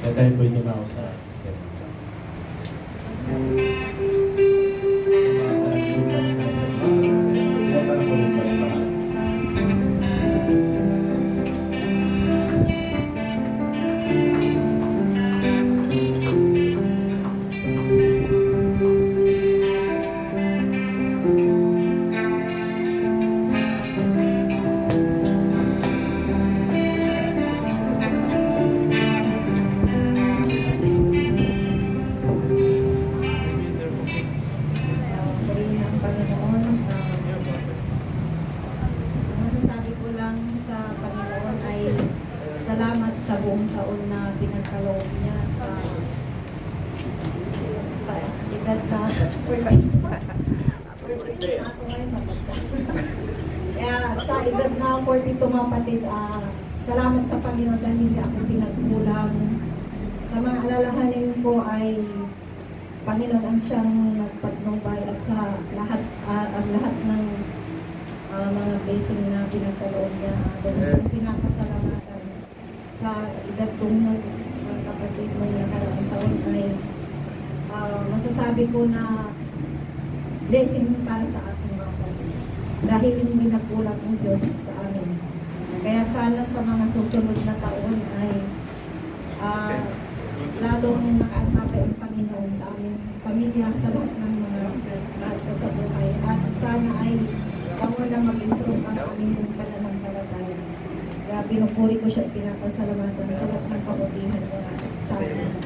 Kaya tayo pwede na ako sa schedule. Salamat sa buong taon na pinagkaloob niya sa edad na sa edad na 42 mapatid. Salamat sa Panginoon dahil hindi ako pinagkulang. Sa mga alalahanin ko ay Panginoon ang siyang nagpatnubay at sa lahat ng mga blessing na pinagkaloob niya. Gusto pinapasalamatan sa edad kong mga kapatid mo na nakaraang taon ay masasabi ko na blessing para sa ating mga kapatid. Dahil hindi nagkulang ang Diyos sa amin. Kaya sana sa mga susunod na taon ay lalong nakaantapay ang Panginoon sa aming pamilya, sa lahat ng mga lahat ko sa buhay. At sana ay na mag-improve ang aming pananampalataya. Kaya pinupuri ko siya, pinapasalamatan sa lahat ng kabutihan niya sa amin.